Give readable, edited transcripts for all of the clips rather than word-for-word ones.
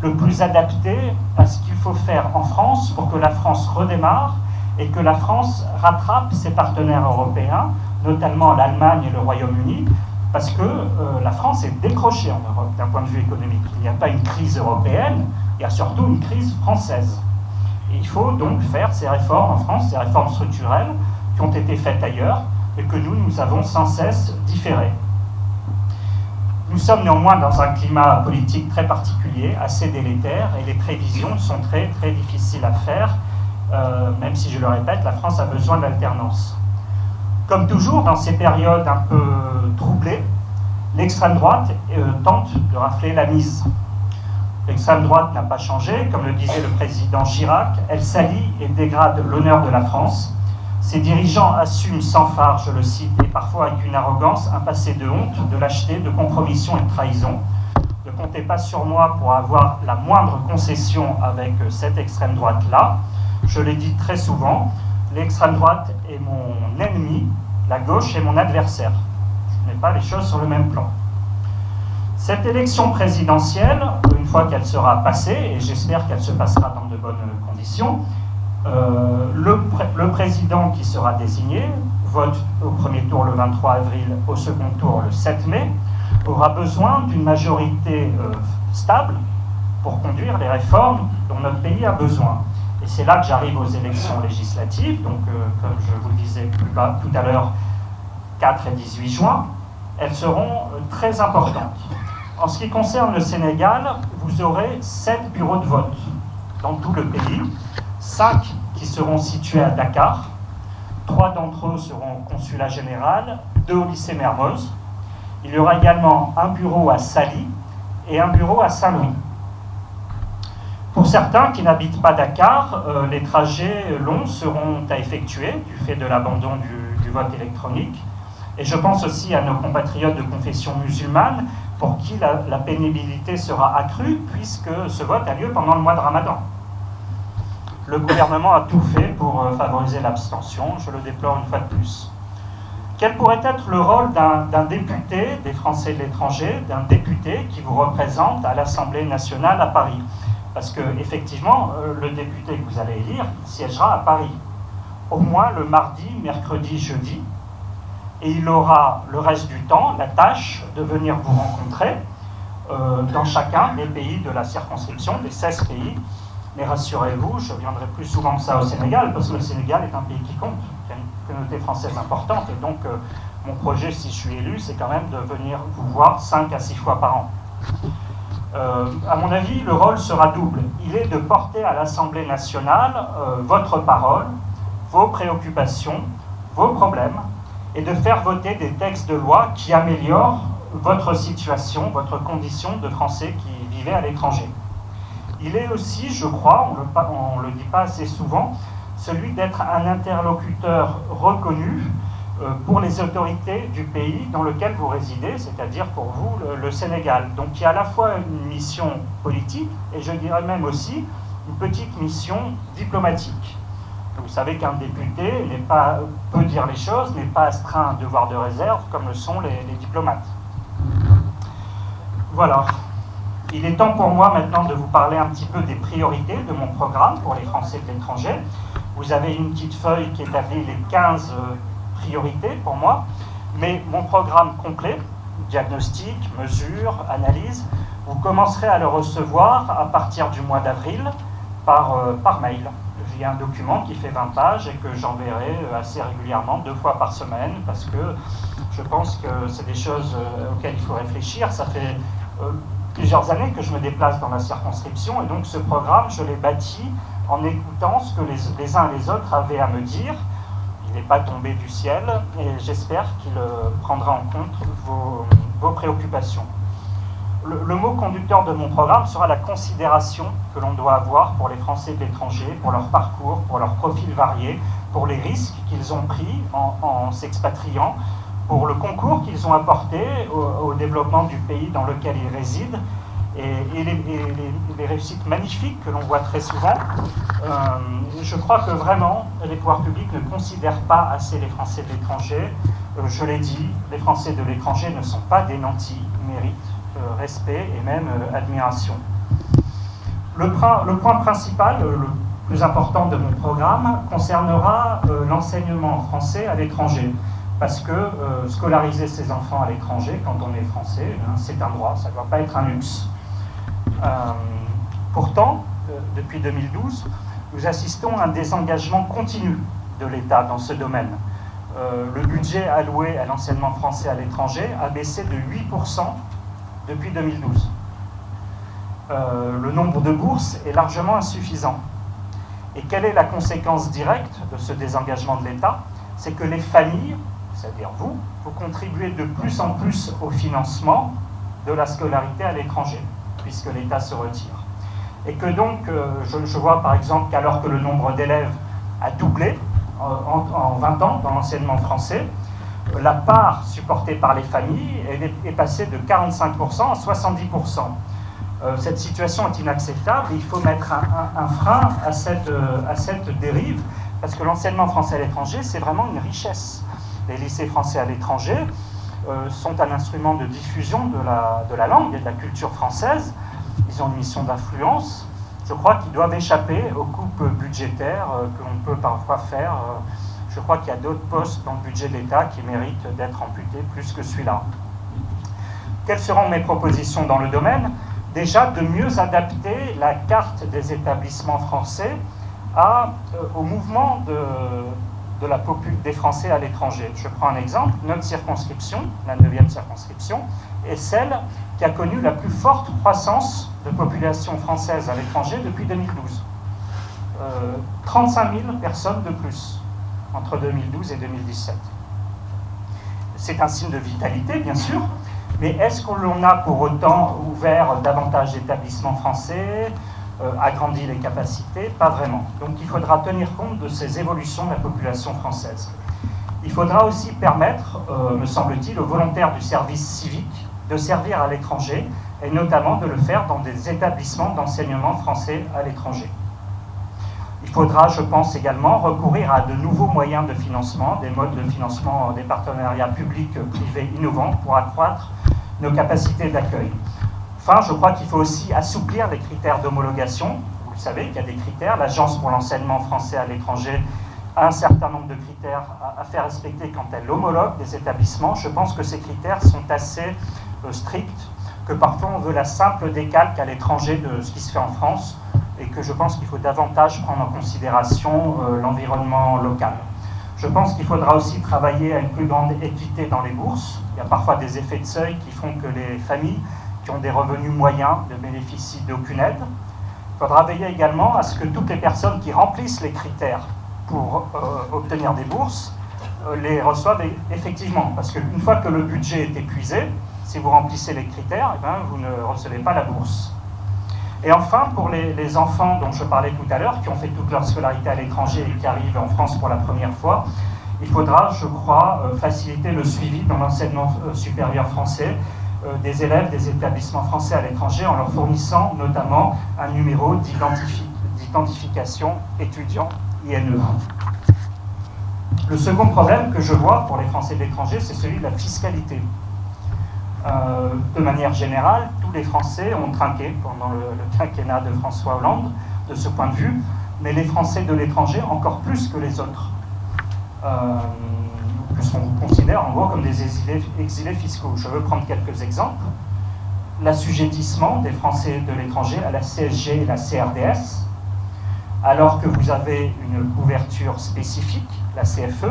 le plus adapté à ce qu'il faut faire en France pour que la France redémarre et que la France rattrape ses partenaires européens, notamment l'Allemagne et le Royaume-Uni, parce que la France est décrochée en Europe d'un point de vue économique. Il n'y a pas une crise européenne, il y a surtout une crise française. Et il faut donc faire ces réformes en France, ces réformes structurelles qui ont été faites ailleurs et que nous avons sans cesse différées. Nous sommes néanmoins dans un climat politique très particulier, assez délétère, et les prévisions sont très, très difficiles à faire, même si, je le répète, la France a besoin d'alternance. Comme toujours, dans ces périodes un peu troublées, l'extrême droite tente de rafler la mise. L'extrême droite n'a pas changé, comme le disait le président Chirac, elle salit et dégrade l'honneur de la France. Ses dirigeants assument sans phare, je le cite, et parfois avec une arrogance, un passé de honte, de lâcheté, de compromission et de trahison. Ne comptez pas sur moi pour avoir la moindre concession avec cette extrême droite-là. Je l'ai dit très souvent, l'extrême droite est mon ennemi, la gauche est mon adversaire. Je ne mets pas les choses sur le même plan. Cette élection présidentielle, une fois qu'elle sera passée, et j'espère qu'elle se passera dans de bonnes conditions, le président qui sera désigné, vote au premier tour le 23 avril, au second tour le 7 mai, aura besoin d'une majorité stable pour conduire les réformes dont notre pays a besoin. Et c'est là que j'arrive aux élections législatives, donc comme je vous le disais tout à l'heure, 4 et 18 juin, elles seront très importantes. En ce qui concerne le Sénégal, vous aurez 7 bureaux de vote dans tout le pays, 5 qui seront situés à Dakar, 3 d'entre eux seront au consulat général, 2 au lycée Mermoz. Il y aura également un bureau à Saly et un bureau à Saint-Louis. Pour certains qui n'habitent pas Dakar, les trajets longs seront à effectuer du fait de l'abandon du vote électronique. Et je pense aussi à nos compatriotes de confession musulmane pour qui la pénibilité sera accrue puisque ce vote a lieu pendant le mois de Ramadan. Le gouvernement a tout fait pour favoriser l'abstention, je le déplore une fois de plus. Quel pourrait être le rôle d'un député des Français de l'étranger, d'un député qui vous représente à l'Assemblée nationale à Paris? Parce qu'effectivement, le député que vous allez élire siégera à Paris, au moins le mardi, mercredi, jeudi, et il aura le reste du temps la tâche de venir vous rencontrer dans chacun des pays de la circonscription, des 16 pays. Mais rassurez-vous, je viendrai plus souvent que ça au Sénégal, parce que le Sénégal est un pays qui compte, qui a une communauté française importante, et donc mon projet, si je suis élu, c'est quand même de venir vous voir 5 à 6 fois par an. À mon avis, le rôle sera double. Il est de porter à l'Assemblée nationale votre parole, vos préoccupations, vos problèmes, et de faire voter des textes de loi qui améliorent votre situation, votre condition de Français qui vivait à l'étranger. Il est aussi, je crois, on ne le dit pas assez souvent, celui d'être un interlocuteur reconnu pour les autorités du pays dans lequel vous résidez, c'est-à-dire pour vous le Sénégal. Donc il y a à la fois une mission politique et je dirais même aussi une petite mission diplomatique. Vous savez qu'un député peut dire les choses, n'est pas astreint à un devoir de réserve comme le sont les diplomates. Voilà. Il est temps pour moi maintenant de vous parler un petit peu des priorités de mon programme pour les Français de l'étranger. Vous avez une petite feuille qui établit les 15 priorités pour moi, mais mon programme complet, diagnostic, mesures, analyse, vous commencerez à le recevoir à partir du mois d'avril par mail. Il y a un document qui fait 20 pages et que j'enverrai assez régulièrement, 2 fois par semaine, parce que je pense que c'est des choses auxquelles il faut réfléchir. Ça fait plusieurs années que je me déplace dans la circonscription et donc ce programme, je l'ai bâti en écoutant ce que les uns et les autres avaient à me dire. Il n'est pas tombé du ciel et j'espère qu'il prendra en compte vos préoccupations. Le mot conducteur de mon programme sera la considération que l'on doit avoir pour les Français de l'étranger, pour leur parcours, pour leurs profils variés, pour les risques qu'ils ont pris en s'expatriant, pour le concours qu'ils ont apporté au développement du pays dans lequel ils résident et les réussites magnifiques que l'on voit très souvent. Je crois que vraiment les pouvoirs publics ne considèrent pas assez les Français de l'étranger. Je l'ai dit, les Français de l'étranger ne sont pas des nantis, ils méritent respect et même admiration. Le point principal, le plus important de mon programme, concernera l'enseignement français à l'étranger. Parce que scolariser ses enfants à l'étranger, quand on est français, c'est un droit, ça ne doit pas être un luxe. Pourtant, depuis 2012, nous assistons à un désengagement continu de l'État dans ce domaine. Le budget alloué à l'enseignement français à l'étranger a baissé de 8% depuis 2012. Le nombre de bourses est largement insuffisant. Et quelle est la conséquence directe de ce désengagement de l'État? C'est que les familles, c'est-à-dire vous contribuez de plus en plus au financement de la scolarité à l'étranger, puisque l'État se retire. Et que donc, je vois par exemple qu'alors que le nombre d'élèves a doublé en 20 ans dans l'enseignement français, la part supportée par les familles est passée de 45% à 70%. Cette situation est inacceptable et il faut mettre un frein à cette dérive, parce que l'enseignement français à l'étranger, c'est vraiment une richesse. Les lycées français à l'étranger sont un instrument de diffusion de la langue et de la culture française. Ils ont une mission d'influence. Je crois qu'ils doivent échapper aux coupes budgétaires que l'on peut parfois faire. Je crois qu'il y a d'autres postes dans le budget de l'État qui méritent d'être amputés plus que celui-là. Quelles seront mes propositions dans le domaine? Déjà, de mieux adapter la carte des établissements français au mouvement des Français à l'étranger. Je prends un exemple. Notre circonscription, la 9e circonscription, est celle qui a connu la plus forte croissance de population française à l'étranger depuis 2012. 35 000 personnes de plus entre 2012 et 2017. C'est un signe de vitalité, bien sûr, mais est-ce que l'on a pour autant ouvert davantage d'établissements français, agrandi les capacités? Pas vraiment. Donc il faudra tenir compte de ces évolutions de la population française. Il faudra aussi permettre, me semble-t-il, aux volontaires du service civique de servir à l'étranger, et notamment de le faire dans des établissements d'enseignement français à l'étranger. Il faudra, je pense également, recourir à de nouveaux moyens de financement, des modes de financement, des partenariats publics-privés innovants pour accroître nos capacités d'accueil. Enfin, je crois qu'il faut aussi assouplir les critères d'homologation. Vous le savez, il y a des critères. L'Agence pour l'enseignement français à l'étranger a un certain nombre de critères à faire respecter quand elle homologue des établissements. Je pense que ces critères sont assez stricts, que parfois on veut la simple décalque à l'étranger de ce qui se fait en France, et que je pense qu'il faut davantage prendre en considération l'environnement local. Je pense qu'il faudra aussi travailler à une plus grande équité dans les bourses. Il y a parfois des effets de seuil qui font que les familles qui ont des revenus moyens ne bénéficient d'aucune aide. Il faudra veiller également à ce que toutes les personnes qui remplissent les critères pour obtenir des bourses les reçoivent effectivement. Parce qu'une fois que le budget est épuisé, si vous remplissez les critères, eh bien, vous ne recevez pas la bourse. Et enfin, pour les enfants dont je parlais tout à l'heure, qui ont fait toute leur scolarité à l'étranger et qui arrivent en France pour la première fois, il faudra, je crois, faciliter le suivi dans l'enseignement supérieur français des élèves des établissements français à l'étranger en leur fournissant notamment un numéro d'identification étudiant INE. Le second problème que je vois pour les Français de l'étranger, c'est celui de la fiscalité. De manière générale, tous les Français ont trinqué pendant le quinquennat de François Hollande, de ce point de vue, mais les Français de l'étranger encore plus que les autres. Puisqu'on vous considère en gros comme des exilés fiscaux. Je veux prendre quelques exemples. L'assujettissement des Français de l'étranger à la CSG et la CRDS, alors que vous avez une couverture spécifique, la CFE,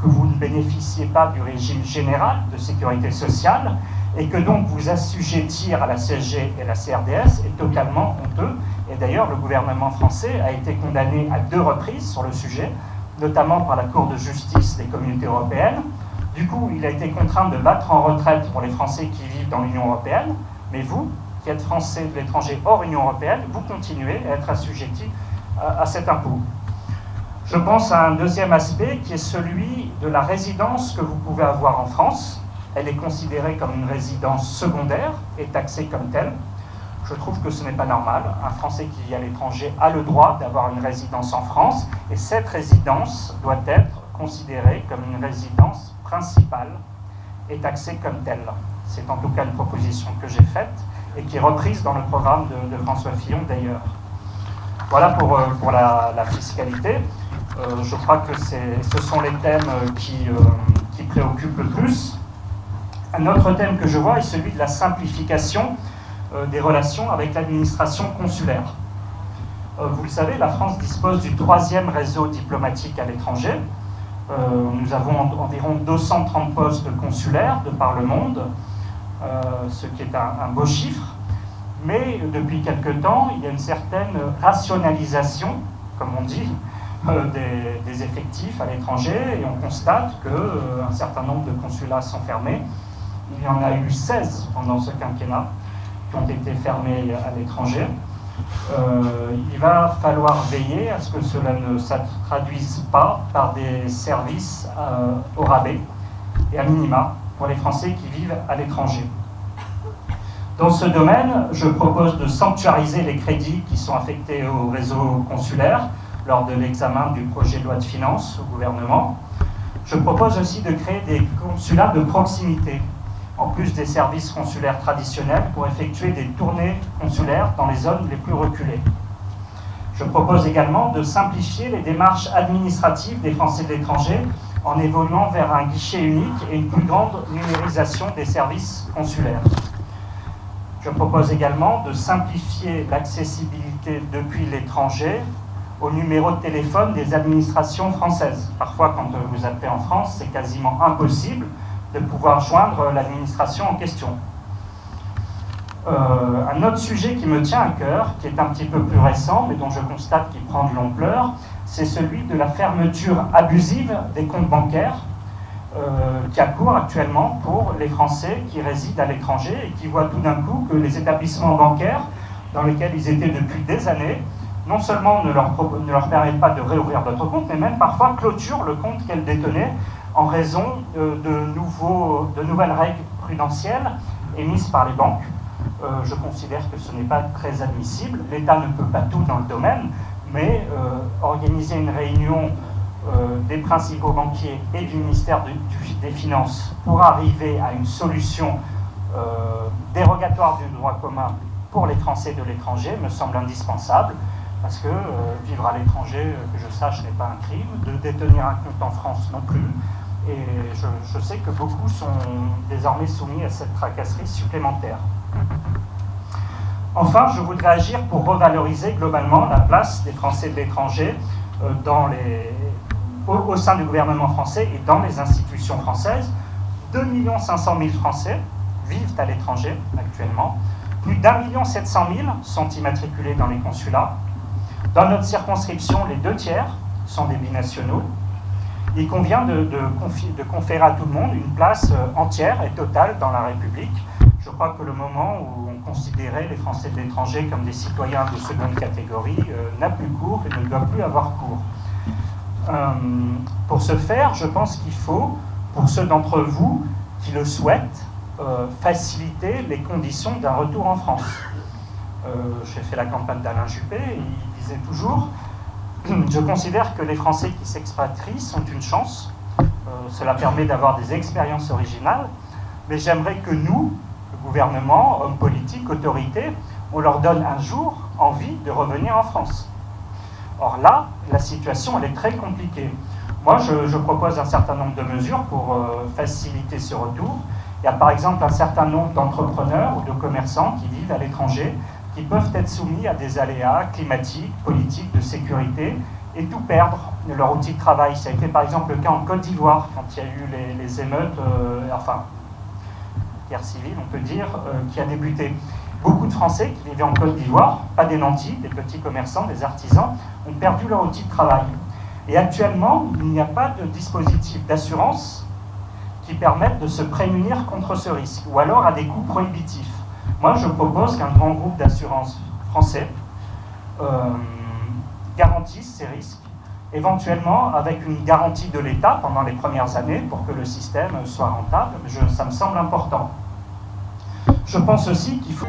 que vous ne bénéficiez pas du régime général de sécurité sociale, et que donc vous assujettir à la CSG et la CRDS est totalement honteux. Et d'ailleurs, le gouvernement français a été condamné à 2 reprises sur le sujet, notamment par la Cour de justice des communautés européennes. Du coup, il a été contraint de battre en retraite pour les Français qui vivent dans l'Union européenne, mais vous, qui êtes Français de l'étranger hors Union européenne, vous continuez à être assujettis à cet impôt. Je pense à un deuxième aspect qui est celui de la résidence que vous pouvez avoir en France. Elle est considérée comme une résidence secondaire et taxée comme telle. Je trouve que ce n'est pas normal. Un Français qui vit à l'étranger a le droit d'avoir une résidence en France, et cette résidence doit être considérée comme une résidence principale et taxée comme telle. C'est en tout cas une proposition que j'ai faite, et qui est reprise dans le programme de François Fillon d'ailleurs. Voilà pour la fiscalité. Je crois que ce sont les thèmes qui préoccupent le plus. Un autre thème que je vois est celui de la simplification des relations avec l'administration consulaire. Vous le savez, la France dispose du 3e réseau diplomatique à l'étranger. Nous avons environ 230 postes consulaires de par le monde, ce qui est un beau chiffre. Mais depuis quelque temps, il y a une certaine rationalisation, comme on dit, des effectifs à l'étranger, et on constate qu'un certain nombre de consulats sont fermés. Il y en a eu 16 pendant ce quinquennat qui ont été fermés à l'étranger. Il va falloir veiller à ce que cela ne se traduise pas par des services au rabais et à minima pour les Français qui vivent à l'étranger. Dans ce domaine, je propose de sanctuariser les crédits qui sont affectés au réseau consulaire lors de l'examen du projet de loi de finances au gouvernement. Je propose aussi de créer des consulats de proximité, en plus des services consulaires traditionnels, pour effectuer des tournées consulaires dans les zones les plus reculées. Je propose également de simplifier les démarches administratives des Français de l'étranger en évoluant vers un guichet unique et une plus grande numérisation des services consulaires. Je propose également de simplifier l'accessibilité depuis l'étranger au numéro de téléphone des administrations françaises. Parfois, quand vous appelez en France, c'est quasiment impossible de pouvoir joindre l'administration en question. Un autre sujet qui me tient à cœur, qui est un petit peu plus récent, mais dont je constate qu'il prend de l'ampleur, c'est celui de la fermeture abusive des comptes bancaires qui a cours actuellement pour les Français qui résident à l'étranger et qui voient tout d'un coup que les établissements bancaires dans lesquels ils étaient depuis des années, non seulement ne leur permettent pas de réouvrir d'autres comptes, mais même parfois clôturent le compte qu'elles détenaient en raison de nouvelles règles prudentielles émises par les banques. Je considère que ce n'est pas très admissible. L'État ne peut pas tout dans le domaine, mais organiser une réunion des principaux banquiers et du ministère des Finances pour arriver à une solution dérogatoire du droit commun pour les Français de l'étranger me semble indispensable, parce que vivre à l'étranger, que je sache, n'est pas un crime, de détenir un compte en France non plus, et je sais que beaucoup sont désormais soumis à cette tracasserie supplémentaire. Enfin, je voudrais agir pour revaloriser globalement la place des Français de l'étranger au sein du gouvernement français et dans les institutions françaises. 2 500 000 Français vivent à l'étranger actuellement. Plus d'1 700 000 sont immatriculés dans les consulats. Dans notre circonscription, les 2 tiers sont des binationaux. Il convient de conférer à tout le monde une place entière et totale dans la République. Je crois que le moment où on considérait les Français de l'étranger comme des citoyens de seconde catégorie n'a plus cours et ne doit plus avoir cours. Pour ce faire, je pense qu'il faut, pour ceux d'entre vous qui le souhaitent, faciliter les conditions d'un retour en France. J'ai fait la campagne d'Alain Juppé et il disait toujours « Je considère que les Français qui s'expatrient sont une chance. Cela permet d'avoir des expériences originales, mais j'aimerais que nous, le gouvernement, hommes politiques, autorités, on leur donne un jour envie de revenir en France. » Or là, la situation elle est très compliquée. Moi, je propose un certain nombre de mesures pour faciliter ce retour. Il y a par exemple un certain nombre d'entrepreneurs ou de commerçants qui vivent à l'étranger, qui peuvent être soumis à des aléas climatiques, politiques, de sécurité, et tout perdre de leur outil de travail. Ça a été par exemple le cas en Côte d'Ivoire, quand il y a eu les émeutes, guerre civile, on peut dire, qui a débuté. Beaucoup de Français qui vivaient en Côte d'Ivoire, pas des nantis, des petits commerçants, des artisans, ont perdu leur outil de travail. Et actuellement, il n'y a pas de dispositif d'assurance qui permette de se prémunir contre ce risque, ou alors à des coûts prohibitifs. Moi, je propose qu'un grand groupe d'assurance français garantisse ces risques, éventuellement avec une garantie de l'État pendant les premières années pour que le système soit rentable. Ça me semble important. Je pense aussi qu'il faut...